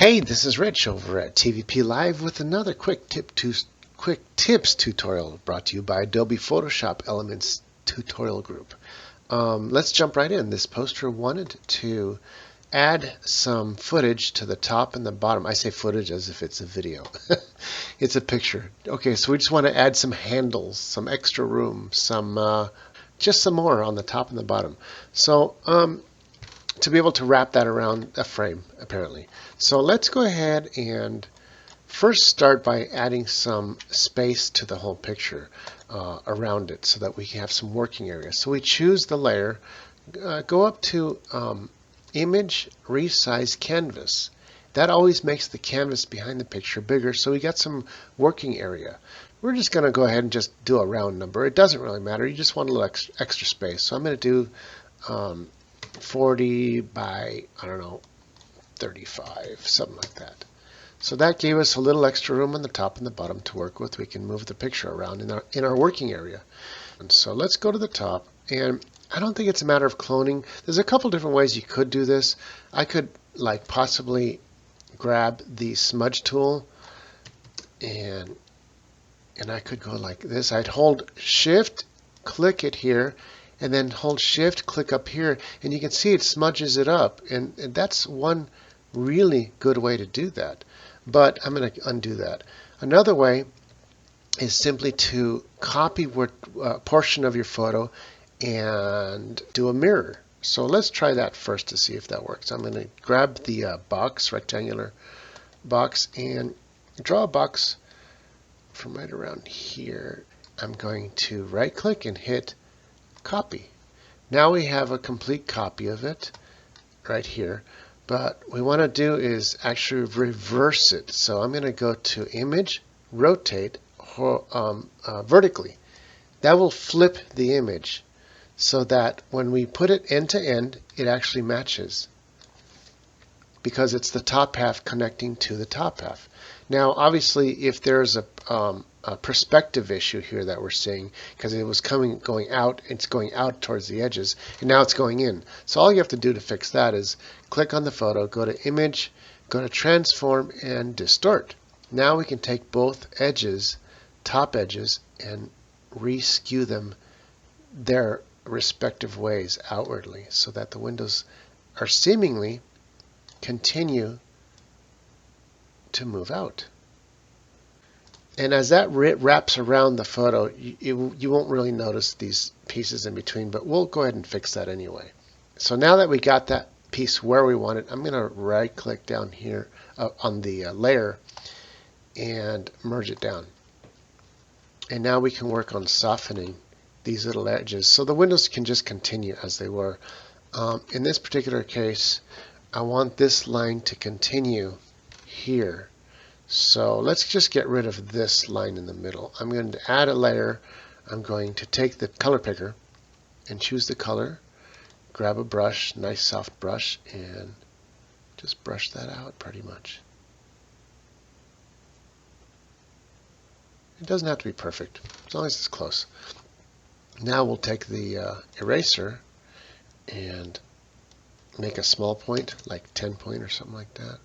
Hey, this is Rich over at TVP Live with another quick tips tutorial brought to you by Adobe Photoshop Elements Tutorial Group. Let's jump right in. This poster wanted to add some footage to the top and the bottom. I say footage as if it's a video. It's a picture. Okay, so we just want to add some handles, some extra room, just some more on the top and the bottom. So to be able to wrap that around a frame, apparently. So let's go ahead and first start by adding some space to the whole picture around it so that we can have some working area. So we choose the layer, go up to Image, Resize Canvas. That always makes the canvas behind the picture bigger, so we got some working area. We're just going to go ahead and just do a round number. It doesn't really matter. You just want a little extra space. So I'm going to do 40 by, I don't know, 35, something like that. So that gave us a little extra room on the top and the bottom to work with. We can move the picture around in our working area. And so let's go to the top. And I don't think it's a matter of cloning. There's a couple different ways you could do this. I could like possibly grab the smudge tool and I could go like this. I'd hold Shift, click it here, and then hold Shift, click up here, and you can see it smudges it up. And that's one really good way to do that. But I'm going to undo that. Another way is simply to copy a portion of your photo and do a mirror. So let's try that first to see if that works. I'm going to grab the rectangular box, and draw a box from right around here. I'm going to right click and hit copy. Now we have a complete copy of it right here, but we want to do is actually reverse it. So I'm going to go to Image, Rotate vertically. That will flip the image so that when we put it end to end, it actually matches because it's the top half connecting to the top half. Now, obviously, if there's a perspective issue here that we're seeing, because it was going out, it's going out towards the edges, and now it's going in. So all you have to do to fix that is click on the photo, go to Image, go to Transform, and Distort. Now we can take both edges, top edges, and re-skew them their respective ways outwardly so that the windows are seemingly continue to move out. And as that wraps around the photo, you won't really notice these pieces in between, but we'll go ahead and fix that anyway. So now that we got that piece where we want it, I'm going to right click down here on the layer and merge it down. And now we can work on softening these little edges so the windows can just continue as they were. In this particular case, I want this line to continue here. So let's just get rid of this line in the middle. I'm going to add a layer. I'm going to take the color picker and choose the color, grab a brush, nice soft brush, and just brush that out pretty much. It doesn't have to be perfect, as long as it's close. Now we'll take the eraser and make a small point, like 10 point or something like that.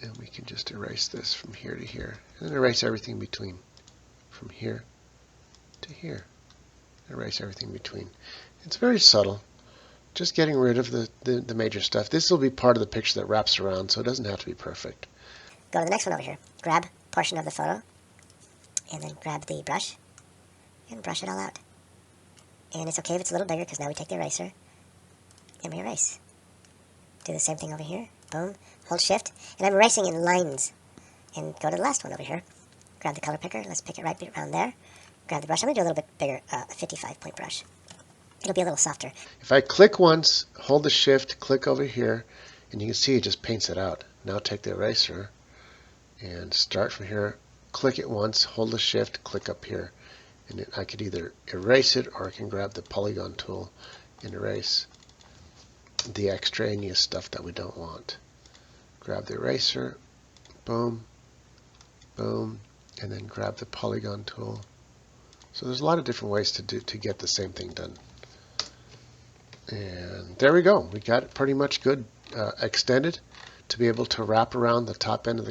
And we can just erase this from here to here. And then erase everything between. From here to here. Erase everything between. It's very subtle. Just getting rid of the major stuff. This will be part of the picture that wraps around, so it doesn't have to be perfect. Go to the next one over here. Grab a portion of the photo. And then grab the brush. And brush it all out. And it's okay if it's a little bigger because now we take the eraser. And we erase. Do the same thing over here. Boom. Hold Shift. And I'm erasing in lines. And go to the last one over here. Grab the color picker. Let's pick it right around there. Grab the brush. I'm going to do a little bit bigger, a 55-point brush. It'll be a little softer. If I click once, hold the Shift, click over here, and you can see it just paints it out. Now take the eraser and start from here. Click it once, hold the Shift, click up here. And I could either erase it or I can grab the polygon tool and erase the extraneous stuff that we don't want. Grab the eraser, boom, boom, and then grab the polygon tool. So there's a lot of different ways to get the same thing done. And there we go. We got it pretty much good extended. to be able to wrap around the top end of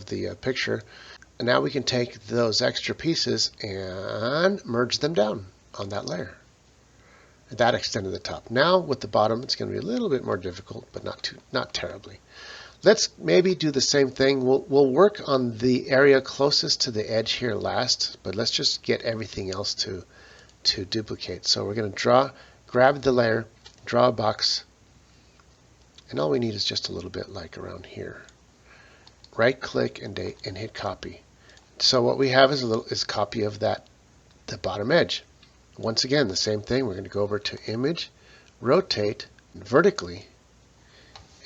the picture. And now we can take those extra pieces and merge them down on that layer. That extended the top. Now with the bottom, it's going to be a little bit more difficult, but not terribly. Let's maybe do the same thing. We'll work on the area closest to the edge here last, but let's just get everything else to duplicate. So we're going to grab the layer, draw a box, and all we need is just a little bit like around here. Right click and hit copy. So what we have is a copy of the bottom edge. Once again, the same thing. We're going to go over to Image, Rotate vertically,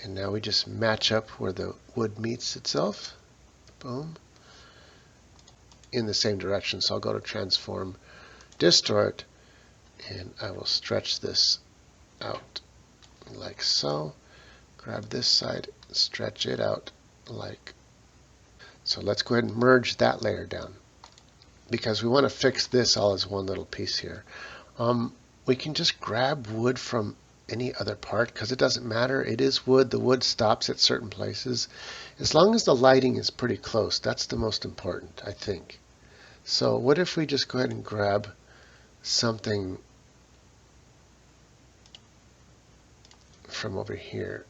and now we just match up where the wood meets itself. Boom. In the same direction. So I'll go to Transform, Distort, and I will stretch this out like so. Grab this side, stretch it out like so. Let's go ahead and merge that layer down, because we want to fix this all as one little piece here. We can just grab wood from any other part because it doesn't matter. It is wood. The wood stops at certain places. As long as the lighting is pretty close, that's the most important, I think. So what if we just go ahead and grab something from over here.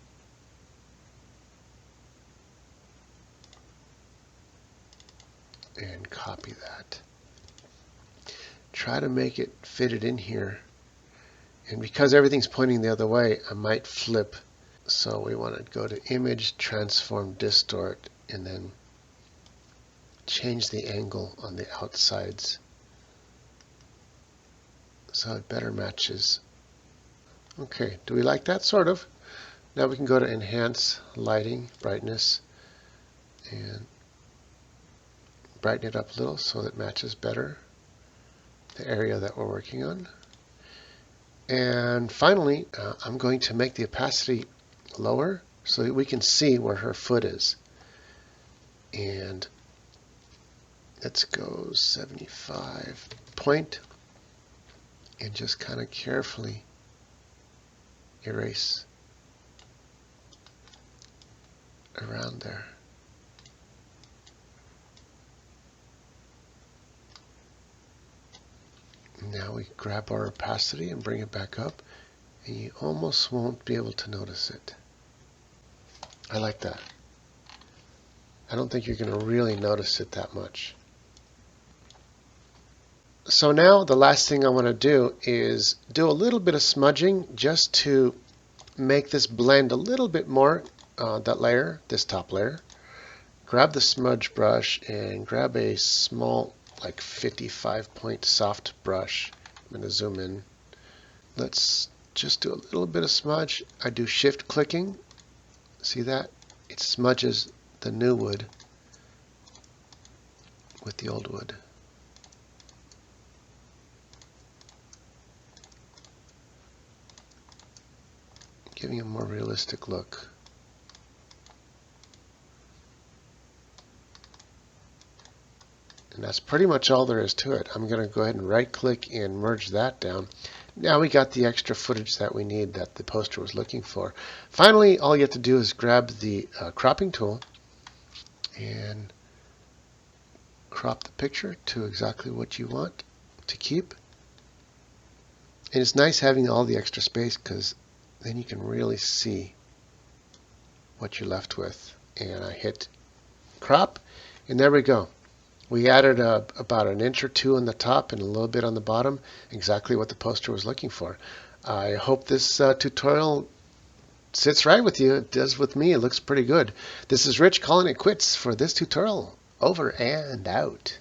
And copy that. Try to make it fit it in here. And because everything's pointing the other way, I might flip. So we want to go to Image, Transform, Distort, and then change the angle on the outsides so it better matches. Okay, do we like that? Sort of. Now we can go to Enhance, Lighting, Brightness, and brighten it up a little so that it matches better the area that we're working on. And finally, I'm going to make the opacity lower so that we can see where her foot is. And let's go 75 point and just kind of carefully erase around there. Now we grab our opacity and bring it back up, and you almost won't be able to notice it. I like that. I don't think you're going to really notice it that much. So now the last thing I want to do is do a little bit of smudging just to make this blend a little bit more, that layer, this top layer. Grab the smudge brush and grab a small, like 55 point soft brush. I'm going to zoom in. Let's just do a little bit of smudge. I do shift clicking. See that? It smudges the new wood with the old wood. Giving a more realistic look. And that's pretty much all there is to it. I'm going to go ahead and right click and merge that down. Now we got the extra footage that we need that the poster was looking for. Finally, all you have to do is grab the cropping tool and crop the picture to exactly what you want to keep. And it's nice having all the extra space because then you can really see what you're left with. And I hit crop, and there we go. We added about an inch or two on the top and a little bit on the bottom, exactly what the poster was looking for. I hope this tutorial sits right with you. It does with me. It looks pretty good. This is Rich calling it quits for this tutorial. Over and out.